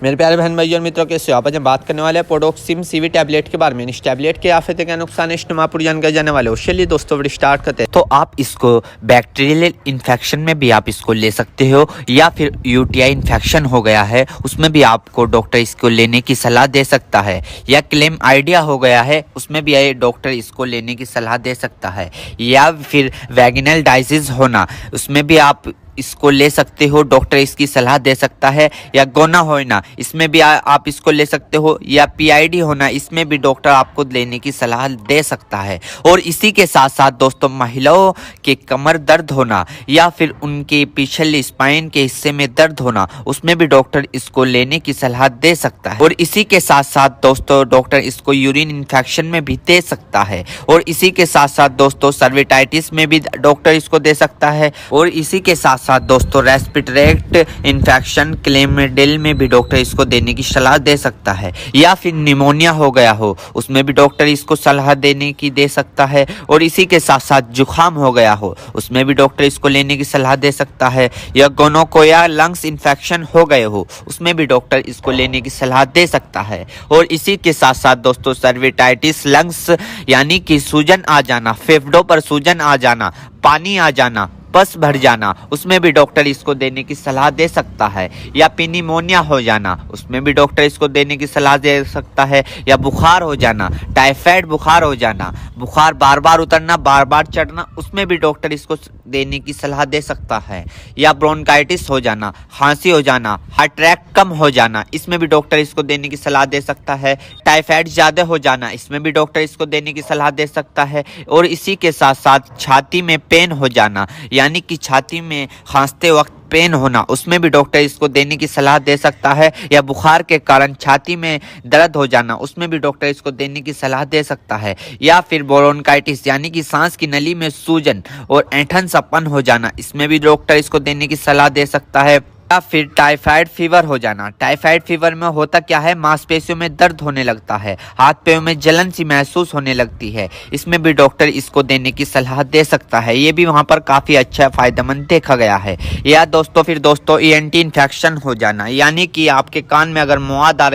मेरे प्यारे बहन भाइयों और मित्रों, कैसे हो आप? आज हम बात करने वाले हैं पोडोक्सिम सीवी टैबलेट के बारे में। इस टैबलेट के आफत क्या नुकसान है, इस्तेमाल जानकारी जाने वाले हो। चलिए दोस्तों वीडियो स्टार्ट करते हैं। तो आप इसको बैक्टीरियल इन्फेक्शन में भी आप इसको ले सकते हो, या फिर यूटीआई इन्फेक्शन हो गया है उसमें भी आपको डॉक्टर इसको लेने की सलाह दे सकता है, या क्लेम आइडिया हो गया है उसमें भी डॉक्टर इसको लेने की सलाह दे सकता है, या फिर वैगिनल डाइजिस होना उसमें भी आप इसको ले सकते हो, डॉक्टर इसकी सलाह दे सकता है, या गोना होना इसमें भी आप इसको ले सकते हो, या पीआईडी होना इसमें भी डॉक्टर आपको लेने की सलाह दे सकता है। और इसी के साथ साथ दोस्तों महिलाओं के कमर दर्द होना या फिर उनके पिछले स्पाइन के हिस्से में दर्द होना उसमें भी डॉक्टर इसको लेने की सलाह दे सकता है। और इसी के साथ साथ दोस्तों डॉक्टर इसको यूरिन इन्फेक्शन में भी दे सकता है। और इसी के साथ साथ दोस्तों सर्विटाइटिस में भी डॉक्टर इसको दे सकता है। और इसी के साथ दोस्तों रेस्पिरेटरी इन्फेक्शन क्लेमिडिल में भी डॉक्टर इसको देने की सलाह दे सकता है, या फिर निमोनिया हो गया हो उसमें भी डॉक्टर इसको सलाह देने की दे सकता है। और इसी के साथ साथ जुकाम हो गया हो उसमें भी डॉक्टर इसको लेने की सलाह दे सकता है, या गोनोकोया लंग्स इन्फेक्शन हो गए हो उसमें भी डॉक्टर इसको लेने की सलाह दे सकता है। और इसी के साथ साथ दोस्तों सर्विटाइटिस लंग्स यानी कि सूजन आ जाना, फेफड़ों पर सूजन आ जाना, पानी आ जाना, पस भर जाना उसमें भी डॉक्टर इसको देने की सलाह दे सकता है, या निमोनिया हो जाना उसमें भी डॉक्टर इसको देने की सलाह दे सकता है, या बुखार हो जाना, टाइफाइड बुखार हो जाना, बुखार बार बार उतरना बार बार चढ़ना उसमें भी डॉक्टर इसको देने की सलाह दे सकता है, या ब्रोंकाइटिस हो जाना, खांसी हो जाना, हार्ट अटैक कम हो जाना इसमें भी डॉक्टर इसको देने की सलाह दे सकता है, टाइफाइड ज़्यादा हो जाना इसमें भी डॉक्टर इसको देने की सलाह दे सकता है। और इसी के साथ साथ छाती में पेन हो जाना यानी कि छाती में खांसते वक्त पेन होना उसमें भी डॉक्टर इसको देने की सलाह दे सकता है, या बुखार के कारण छाती में दर्द हो जाना उसमें भी डॉक्टर इसको देने की सलाह दे सकता है, या फिर ब्रोंकाइटिस यानी कि सांस की नली में सूजन और ऐंठन सपन हो जाना इसमें भी डॉक्टर इसको देने की सलाह दे सकता है, या फिर टाइफाइड फीवर हो जाना। टाइफाइड फीवर में होता क्या है, मांसपेशियों में दर्द होने लगता है, हाथ पैरों में जलन सी महसूस होने लगती है, इसमें भी डॉक्टर इसको देने की सलाह दे सकता है। ये भी वहां पर काफी अच्छा फायदेमंद देखा गया है। या दोस्तों फिर दोस्तों ईएनटी इन्फेक्शन हो जाना यानी कि आपके कान में अगर माद आ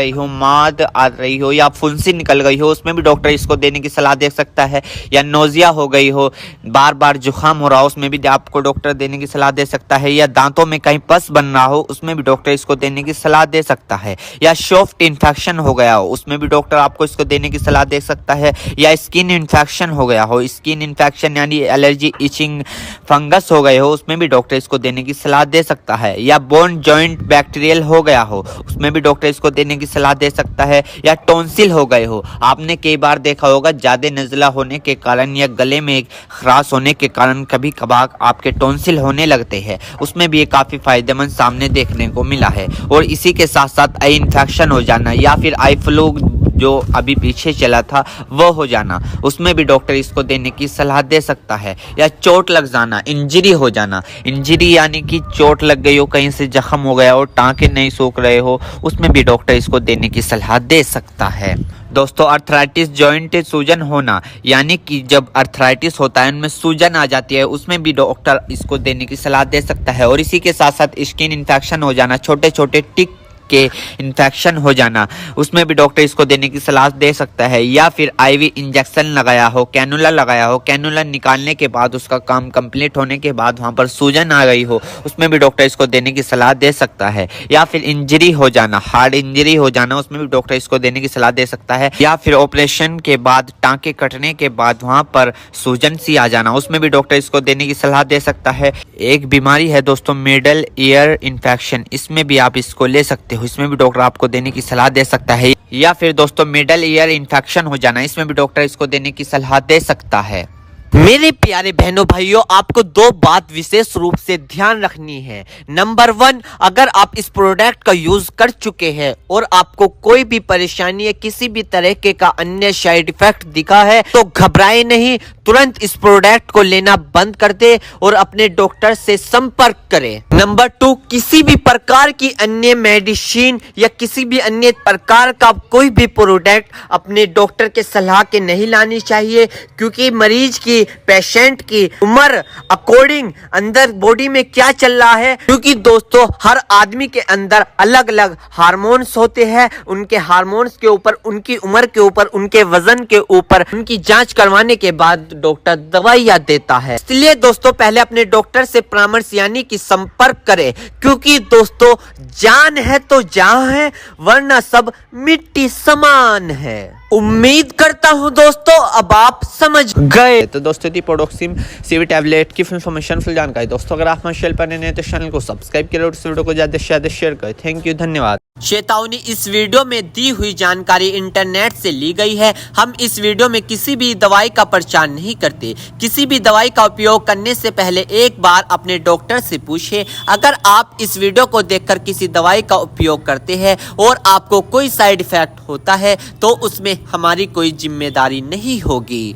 रही हो या फुंसी निकल गई हो उसमें भी डॉक्टर इसको देने की सलाह दे सकता है, या नोजिया हो गई हो, बार बार जुकाम हो रहा हो उसमें भी आपको डॉक्टर देने की सलाह दे सकता है, या दांतों में कहीं पस बन रहा हो उसमें भी डॉक्टर इसको देने की सलाह दे सकता है, या सॉफ्ट इन्फेक्शन हो गया हो उसमें भी डॉक्टर आपको इसको देने की सलाह दे सकता है, या स्किन इन्फेक्शन हो गया हो, स्किन इन्फेक्शन यानी एलर्जी इचिंग फंगस हो गए हो उसमें भी डॉक्टर इसको देने की सलाह दे सकता है, या बोन जॉइंट बैक्टीरियल हो गया हो उसमें भी डॉक्टर इसको देने की सलाह दे सकता है, या टॉन्सिल हो गए हो। आपने कई बार देखा होगा ज्यादा नज़ला होने के कारण या गले में खराश होने के कारण कभी कभार आपके टॉन्सिल होने लगते हैं उसमें भी ये काफी फायदेमंद सामने देखने को मिला है। और इसी के साथ साथ आई इन्फेक्शन हो जाना या फिर आई फ्लू जो अभी पीछे चला था वो हो जाना उसमें भी डॉक्टर इसको देने की सलाह दे सकता है, या चोट लग जाना, इंजरी हो जाना, इंजरी यानी कि चोट लग गई हो, कहीं से जख्म हो गया हो, टांके नहीं सूख रहे हो उसमें भी डॉक्टर इसको देने की सलाह दे सकता है। दोस्तों अर्थराइटिस जॉइंट सूजन होना यानी कि जब अर्थराइटिस होता है उनमें सूजन आ जाती है उसमें भी डॉक्टर इसको देने की सलाह दे सकता है। और इसी के साथ साथ स्किन इन्फेक्शन हो जाना, छोटे छोटे टिक के इन्फेक्शन हो जाना उसमें भी डॉक्टर इसको देने की सलाह दे सकता है, या फिर आईवी इंजेक्शन लगाया हो, कैनुला लगाया हो, कैनुला निकालने के बाद उसका काम कंप्लीट होने के बाद वहां पर सूजन आ गई हो उसमें भी डॉक्टर इसको देने की सलाह दे सकता है, या फिर इंजरी हो जाना, हार्ड इंजरी हो जाना उसमें भी डॉक्टर इसको देने की सलाह दे सकता है, या फिर ऑपरेशन के बाद टांके कटने के बाद वहां पर सूजन सी आ जाना उसमें भी डॉक्टर इसको देने की सलाह दे सकता है। एक बीमारी है दोस्तों मिडल ईयर इन्फेक्शन, इसमें भी आप इसको ले सकते हो, इसमें भी डॉक्टर आपको देने की सलाह दे सकता है। या फिर दोस्तों मिडल ईयर इन्फेक्शन हो जाना इसमें भी डॉक्टर इसको देने की सलाह दे सकता है। मेरे प्यारे बहनों भाइयों, आपको दो बात विशेष रूप से ध्यान रखनी है। नंबर 1, अगर आप इस प्रोडक्ट का यूज कर चुके हैं और आपको कोई भी परेशानी या किसी भी तरह का अन्य साइड इफेक्ट दिखा है तो घबराए नहीं, तुरंत इस प्रोडक्ट को लेना बंद कर दे और अपने डॉक्टर से संपर्क करें। नंबर 2, किसी भी प्रकार की अन्य मेडिसिन या किसी भी अन्य प्रकार का कोई भी प्रोडक्ट अपने डॉक्टर के सलाह के नहीं लानी चाहिए, क्योंकि मरीज की, पेशेंट की उम्र अकॉर्डिंग अंदर बॉडी में क्या चल रहा है, क्योंकि दोस्तों हर आदमी के अंदर अलग अलग हार्मोन्स होते हैं। उनके हार्मोन्स के ऊपर, उनकी उम्र के ऊपर, उनके वजन के ऊपर उनकी जांच करवाने के बाद डॉक्टर दवाइयां देता है। इसलिए दोस्तों पहले अपने डॉक्टर से परामर्श यानी कि संपर्क करें, क्योंकि दोस्तों जान है तो जहां है, वरना सब मिट्टी समान है। उम्मीद करता हूं दोस्तों अब आप समझ गए। तो दोस्तों थी पोडोक्सिम सीवी टैबलेट की फुल इन्फॉर्मेशन, फुल जानकारी। दोस्तों अगर आप हमारे चैनल पर नए हैं तो चैनल को सब्सक्राइब करें और इस वीडियो को ज्यादा से ज्यादा शेयर करें। थैंक यू, धन्यवाद। चेतावनी, इस वीडियो में दी हुई जानकारी इंटरनेट से ली गई है। हम इस वीडियो में किसी भी दवाई का प्रचार नहीं करते। किसी भी दवाई का उपयोग करने से पहले एक बार अपने डॉक्टर से पूछें। अगर आप इस वीडियो को देखकर किसी दवाई का उपयोग करते हैं और आपको कोई साइड इफेक्ट होता है तो उसमें हमारी कोई जिम्मेदारी नहीं होगी।